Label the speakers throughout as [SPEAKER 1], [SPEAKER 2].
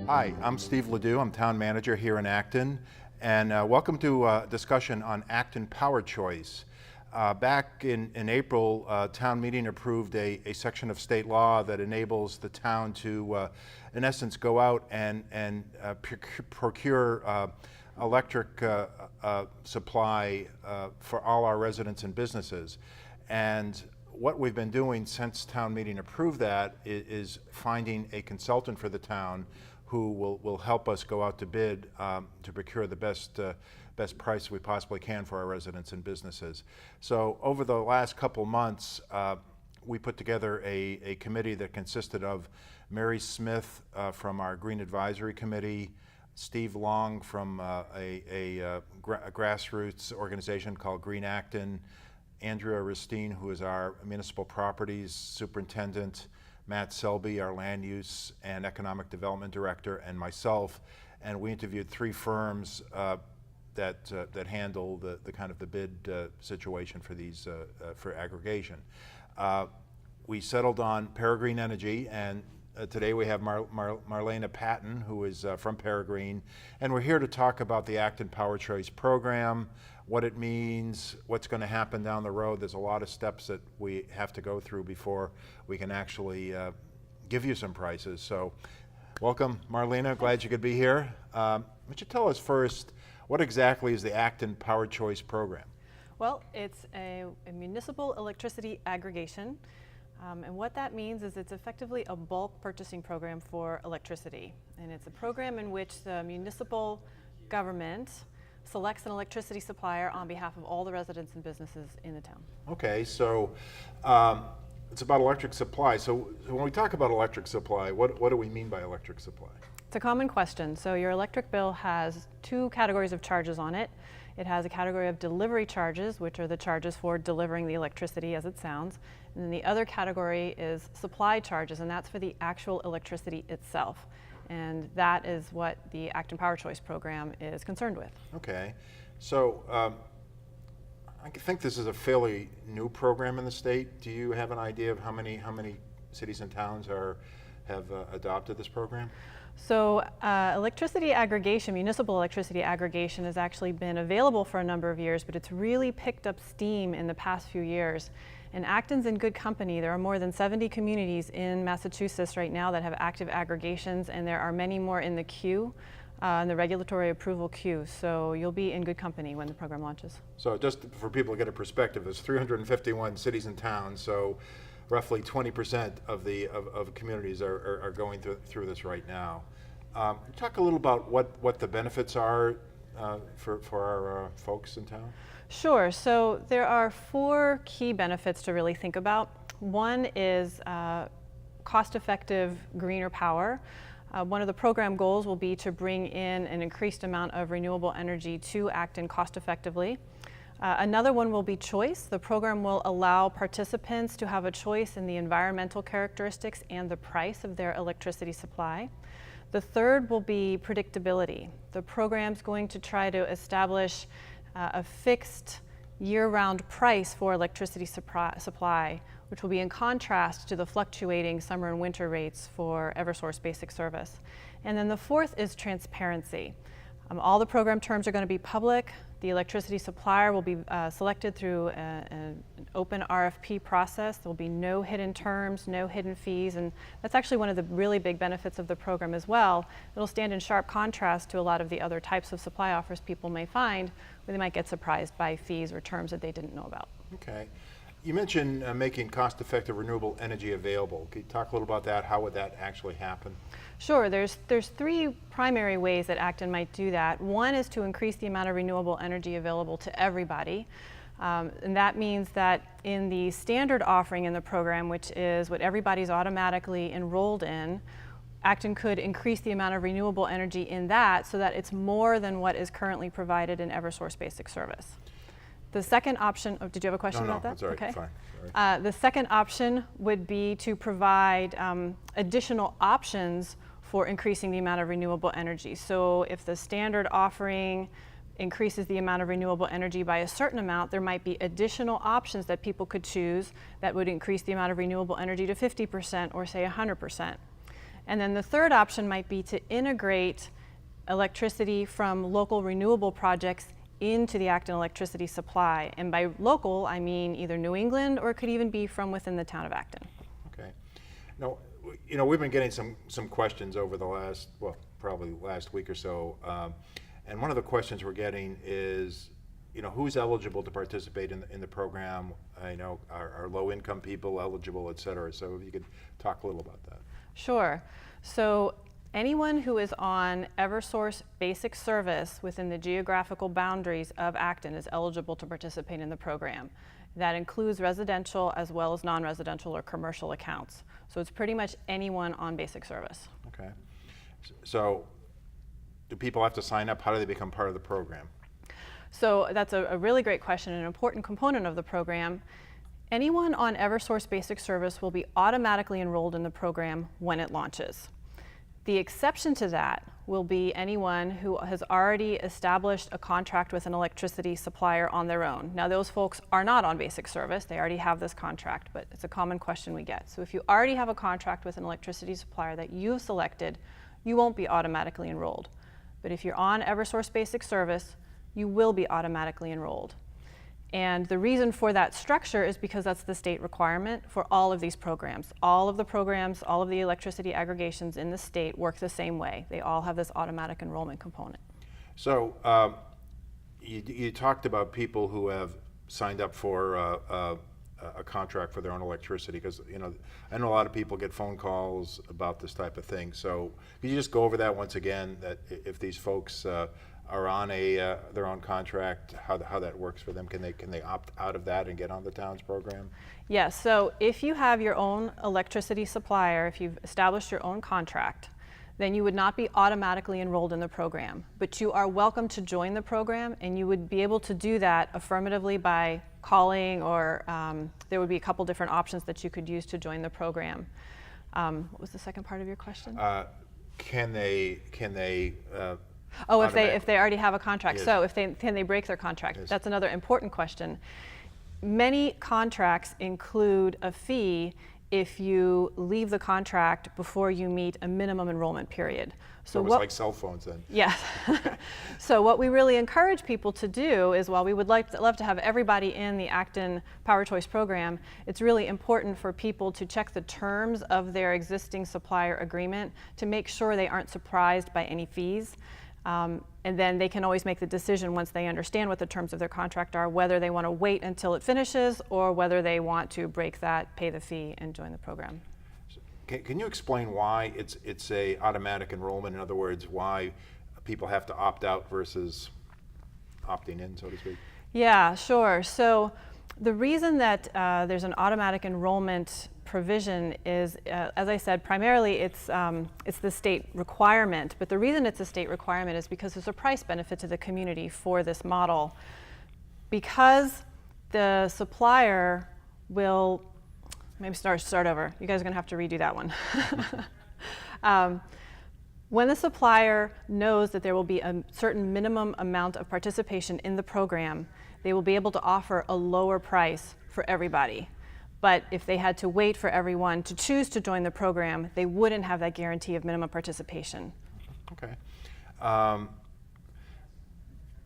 [SPEAKER 1] Hi, I'm Steve Ledoux. I'm town manager here in Acton, and welcome to a discussion on Acton Power Choice. Back in April, town meeting approved a section of state law that enables the town to, in essence, go out and procure electric supply for all our residents and businesses. And what we've been doing since town meeting approved that is finding a consultant for the town who will help us go out to bid to procure the best price we possibly can for our residents and businesses. So over the last couple months, we put together a committee that consisted of Mary Smith from our Green Advisory Committee, Steve Long from a grassroots organization called Green Acton, Andrea Ristine, who is our municipal properties superintendent, Matt Selby, our land use and economic development director, and myself. And we interviewed 3 firms that handle the kind of the bid situation for these for aggregation. We settled on Peregrine Energy, and today we have Marlena Patton, who is from Peregrine, and we're here to talk about the Acton Power Choice program, what it means, what's going to happen down the road. There's a lot of steps that we have to go through before we can actually give you some prices. So welcome, Marlena, glad you could be here. Why don't you tell us first, what exactly is the Acton Power Choice program?
[SPEAKER 2] Well, it's a municipal electricity aggregation. And what that means is it's effectively a bulk purchasing program for electricity. And it's a program in which the municipal government selects an electricity supplier on behalf of all the residents and businesses in the town.
[SPEAKER 1] Okay, so it's about electric supply. So when we talk about electric supply, what do we mean by electric supply?
[SPEAKER 2] It's a common question. So your electric bill has 2 categories of charges on it. It has a category of delivery charges, which are the charges for delivering the electricity as it sounds. And then the other category is supply charges, and that's for the actual electricity itself. And that is what the Acton Power Choice program is concerned with.
[SPEAKER 1] Okay, so I think this is a fairly new program in the state. Do you have an idea of how many cities and towns have adopted this program?
[SPEAKER 2] So electricity aggregation, municipal electricity aggregation, has actually been available for a number of years, but it's really picked up steam in the past few years. And Acton's in good company. There are more than 70 communities in Massachusetts right now that have active aggregations, and there are many more in the queue, in the regulatory approval queue. So you'll be in good company when the program launches.
[SPEAKER 1] So just for people to get a perspective, there's 351 cities and towns, so roughly 20% of communities are going through this right now. Talk a little about what the benefits are for our folks in town.
[SPEAKER 2] Sure. So there are 4 key benefits to really think about. One is cost-effective greener power. One of the program goals will be to bring in an increased amount of renewable energy to Acton cost-effectively. Another one will be choice. The program will allow participants to have a choice in the environmental characteristics and the price of their electricity supply. The third will be predictability. The program's going to try to establish a fixed year-round price for electricity supply, which will be in contrast to the fluctuating summer and winter rates for Eversource basic service. And then the fourth is transparency. All the program terms are going to be public. The electricity supplier will be selected through an open RFP process. There will be no hidden terms, no hidden fees, and that's actually one of the really big benefits of the program as well. It'll stand in sharp contrast to a lot of the other types of supply offers people may find, where they might get surprised by fees or terms that they didn't know about.
[SPEAKER 1] Okay. You mentioned making cost-effective renewable energy available. Can you talk a little about that? How would that actually happen?
[SPEAKER 2] Sure. There's 3 primary ways that Acton might do that. One is to increase the amount of renewable energy available to everybody. And that means that in the standard offering in the program, which is what everybody's automatically enrolled in, Acton could increase the amount of renewable energy in that so that it's more than what is currently provided in Eversource basic service. The second option, did you have a question about that?
[SPEAKER 1] No, that's all right,
[SPEAKER 2] okay.
[SPEAKER 1] Fine. Sorry.
[SPEAKER 2] The second option would be to provide additional options for increasing the amount of renewable energy. So if the standard offering increases the amount of renewable energy by a certain amount, there might be additional options that people could choose that would increase the amount of renewable energy to 50% or say 100%. And then the third option might be to integrate electricity from local renewable projects into the Acton electricity supply. And by local, I mean either New England, or it could even be from within the town of Acton.
[SPEAKER 1] Okay. Now, we've been getting some questions over the last, well, probably last week or so. And one of the questions we're getting is, who's eligible to participate in the program? I know are low-income people eligible, et cetera. So if you could talk a little about that.
[SPEAKER 2] Sure. So anyone who is on Eversource basic service within the geographical boundaries of Acton is eligible to participate in the program. That includes residential as well as non-residential or commercial accounts. So it's pretty much anyone on basic service.
[SPEAKER 1] Okay. So do people have to sign up? How do they become part of the program?
[SPEAKER 2] So that's a really great question, an important component of the program. Anyone on Eversource basic service will be automatically enrolled in the program when it launches. The exception to that will be anyone who has already established a contract with an electricity supplier on their own. Now, those folks are not on basic service. They already have this contract, but it's a common question we get. So if you already have a contract with an electricity supplier that you've selected, you won't be automatically enrolled. But if you're on Eversource basic service, you will be automatically enrolled. And the reason for that structure is because that's the state requirement for all of these programs. All of the programs, all of the electricity aggregations in the state work the same way. They all have this automatic enrollment component.
[SPEAKER 1] So you talked about people who have signed up for a contract for their own electricity, because I know a lot of people get phone calls about this type of thing. So could you just go over that once again, that if these folks are on their own contract, how that works for them? Can they opt out of that and get on the town's program?
[SPEAKER 2] Yes, so if you have your own electricity supplier, if you've established your own contract, then you would not be automatically enrolled in the program. But you are welcome to join the program, and you would be able to do that affirmatively by calling, or there would be a couple different options that you could use to join the program. What was the second part of your question?
[SPEAKER 1] Can they
[SPEAKER 2] Oh, if they already have a contract.
[SPEAKER 1] Yes.
[SPEAKER 2] So can they break their contract?
[SPEAKER 1] Yes.
[SPEAKER 2] That's another important question. Many contracts include a fee if you leave the contract before you meet a minimum enrollment period.
[SPEAKER 1] So it's like cell phones then?
[SPEAKER 2] Yes. So what we really encourage people to do is, while we would love to have everybody in the Acton Power Choice program, it's really important for people to check the terms of their existing supplier agreement to make sure they aren't surprised by any fees. And then they can always make the decision, once they understand what the terms of their contract are, whether they want to wait until it finishes or whether they want to break that, pay the fee, and join the program.
[SPEAKER 1] Can you explain why it's a automatic enrollment? In other words, why people have to opt out versus opting in, so to speak?
[SPEAKER 2] Yeah, sure. So the reason that there's an automatic enrollment provision is, as I said, primarily it's the state requirement. But the reason it's a state requirement is because there's a price benefit to the community for this model. Because the supplier will, maybe start over. You guys are going to have to redo that one. When the supplier knows that there will be a certain minimum amount of participation in the program, they will be able to offer a lower price for everybody. But if they had to wait for everyone to choose to join the program, they wouldn't have that guarantee of minimum participation.
[SPEAKER 1] Okay.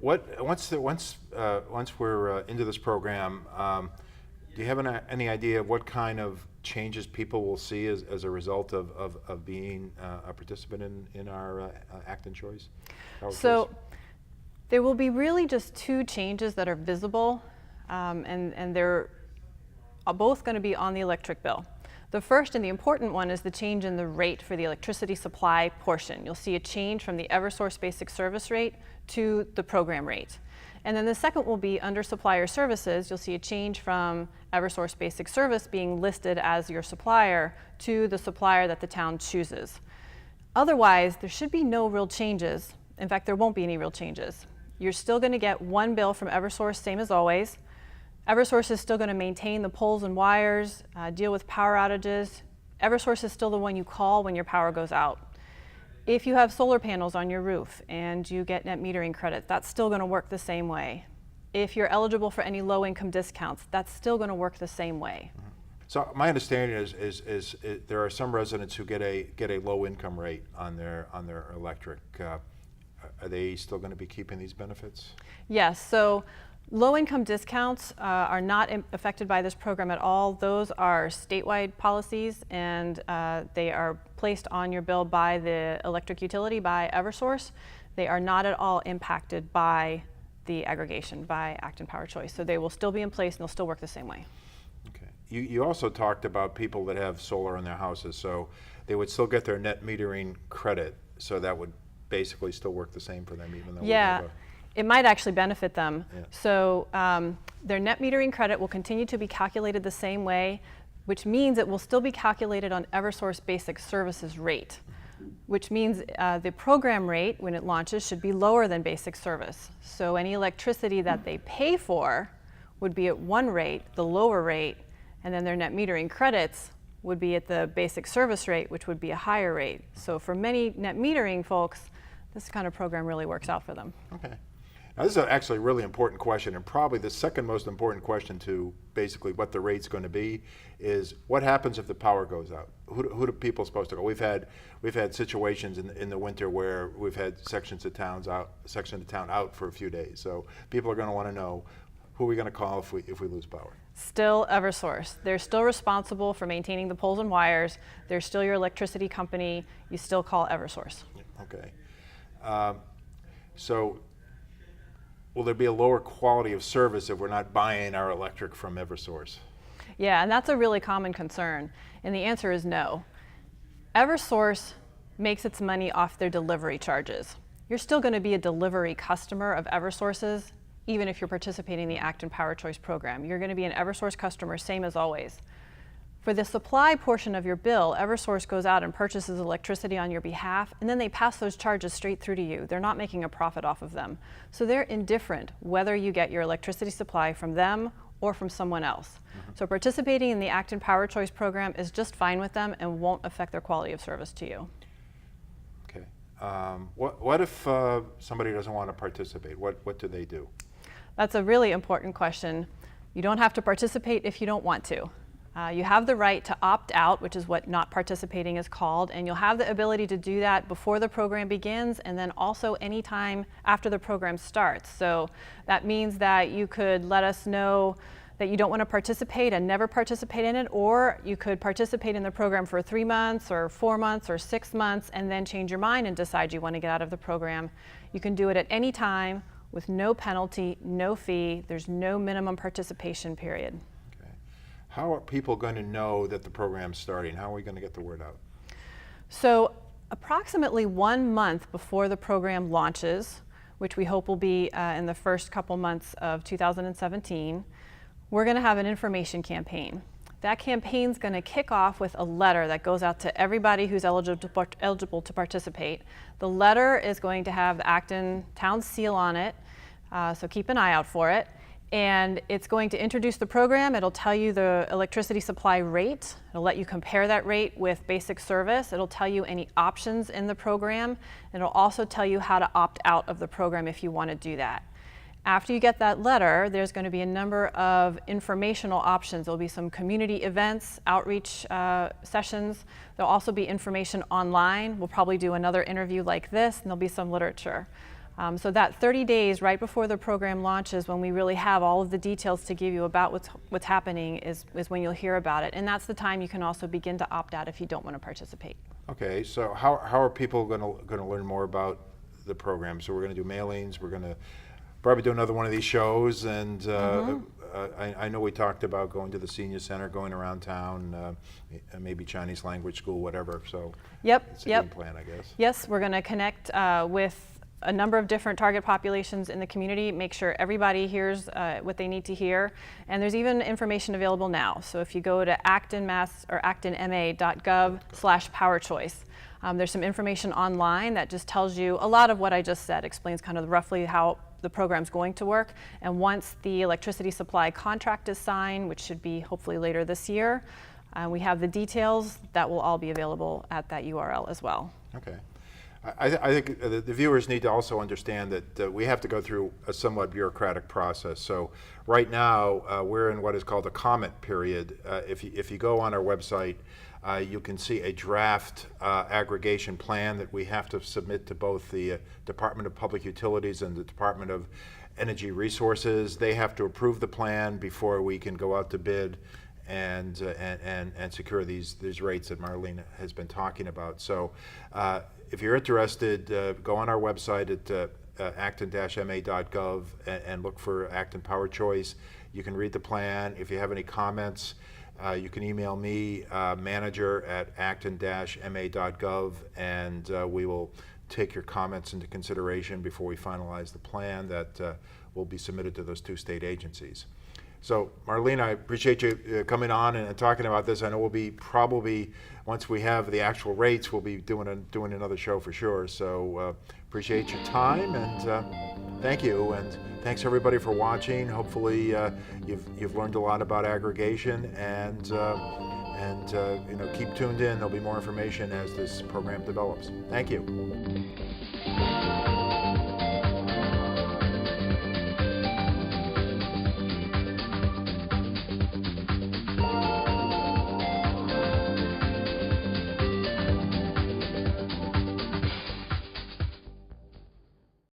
[SPEAKER 1] Once we're into this program, do you have any idea of what kind of changes people will see as a result of being a participant in our Acton Choice?
[SPEAKER 2] So there will be really just two changes that are visible, and they're both going to be on the electric bill. The first and the important one is the change in the rate for the electricity supply portion. You'll see a change from the Eversource basic service rate to the program rate. And then the second will be under supplier services. You'll see a change from Eversource basic service being listed as your supplier to the supplier that the town chooses. Otherwise, there should be no real changes. In fact, there won't be any real changes. You're still going to get one bill from Eversource, same as always. Eversource is still going to maintain the poles and wires, deal with power outages. Eversource is still the one you call when your power goes out. If you have solar panels on your roof and you get net metering credit, that's still going to work the same way. If you're eligible for any low-income discounts, that's still going to work the same way.
[SPEAKER 1] So my understanding is there are some residents who get a low income rate on their electric. Are they still going to be keeping these benefits?
[SPEAKER 2] Yes, so low income discounts are not affected by this program at all. Those are statewide policies, and they are placed on your bill by the electric utility, by Eversource. They are not at all impacted by the aggregation, by Acton Power Choice. So they will still be in place and they'll still work the same way.
[SPEAKER 1] Okay. You also talked about people that have solar in their houses, so they would still get their net metering credit, so that would basically still work the same for them, even though
[SPEAKER 2] yeah, it might actually benefit them.
[SPEAKER 1] Yeah.
[SPEAKER 2] So their net metering credit will continue to be calculated the same way, which means it will still be calculated on Eversource Basic Services rate, which means the program rate, when it launches, should be lower than basic service. So any electricity that they pay for would be at one rate, the lower rate, and then their net metering credits would be at the basic service rate, which would be a higher rate. So for many net metering folks, this kind of program really works out for them.
[SPEAKER 1] Okay. Now this is actually a really important question, and probably the second most important question to basically what the rate's going to be is what happens if the power goes out? Who do people supposed to go? We've had situations in the winter where we've had sections of town out for a few days. So people are going to want to know, who are we going to call if we lose power?
[SPEAKER 2] Still Eversource. They're still responsible for maintaining the poles and wires. They're still your electricity company. You still call Eversource.
[SPEAKER 1] Okay. So will there be a lower quality of service if we're not buying our electric from Eversource?
[SPEAKER 2] Yeah, and that's a really common concern. And the answer is no. Eversource makes its money off their delivery charges. You're still going to be a delivery customer of Eversource's, even if you're participating in the Acton Power Choice program. You're going to be an Eversource customer, same as always. For the supply portion of your bill, Eversource goes out and purchases electricity on your behalf, and then they pass those charges straight through to you. They're not making a profit off of them. So they're indifferent whether you get your electricity supply from them or from someone else. So participating in the Acton Power Choice program is just fine with them and won't affect their quality of service to you.
[SPEAKER 1] Okay. What if somebody doesn't want to participate? What do they do?
[SPEAKER 2] That's a really important question. You don't have to participate if you don't want to. You have the right to opt out, which is what not participating is called, and you'll have the ability to do that before the program begins and then also anytime after the program starts. So that means that you could let us know that you don't want to participate and never participate in it, or you could participate in the program for 3 months or 4 months or 6 months and then change your mind and decide you want to get out of the program. You can do it at any time with no penalty, no fee. There's no minimum participation period.
[SPEAKER 1] How are people going to know that the program's starting? How are we going to get the word out?
[SPEAKER 2] So approximately 1 month before the program launches, which we hope will be in the first couple months of 2017, we're going to have an information campaign. That campaign's going to kick off with a letter that goes out to everybody who's eligible to participate. The letter is going to have the Acton town seal on it, so keep an eye out for it. And it's going to introduce the program. It'll tell you the electricity supply rate. It'll let you compare that rate with basic service. It'll tell you any options in the program. It'll also tell you how to opt out of the program if you want to do that. After you get that letter, there's going to be a number of informational options. There'll be some community events, outreach sessions. There'll also be information online. We'll probably do another interview like this, and there'll be some literature. So that 30 days right before the program launches, when we really have all of the details to give you about what's happening, is when you'll hear about it. And that's the time you can also begin to opt out if you don't want to participate.
[SPEAKER 1] Okay, so how are people going to learn more about the program? So we're going to do mailings, we're going to probably do another one of these shows, and I know we talked about going to the senior center, going around town, maybe Chinese language school, whatever. So it's a game plan, I guess.
[SPEAKER 2] Yes, we're going to connect with a number of different target populations in the community, make sure everybody hears what they need to hear. And there's even information available now. So if you go to actonma.gov/powerchoice, there's some information online that just tells you a lot of what I just said, explains kind of roughly how the program's going to work. And once the electricity supply contract is signed, which should be hopefully later this year, we have the details that will all be available at that URL as well.
[SPEAKER 1] Okay. I think the viewers need to also understand that we have to go through a somewhat bureaucratic process. So right now, we're in what is called a comment period. If you go on our website, you can see a draft aggregation plan that we have to submit to both the Department of Public Utilities and the Department of Energy Resources. They have to approve the plan before we can go out to bid and secure these rates that Marlene has been talking about. So if you're interested, go on our website at acton-ma.gov and look for Acton Power Choice. You can read the plan. If you have any comments, you can email me, manager at acton-ma.gov, and we will take your comments into consideration before we finalize the plan that will be submitted to those two state agencies. So Marlene, I appreciate you coming on and talking about this. I know we'll be probably, once we have the actual rates, we'll be doing another show for sure. So appreciate your time, and thank you, and thanks everybody for watching. Hopefully you've learned a lot about aggregation, and you know, keep tuned in. There'll be more information as this program develops. Thank you.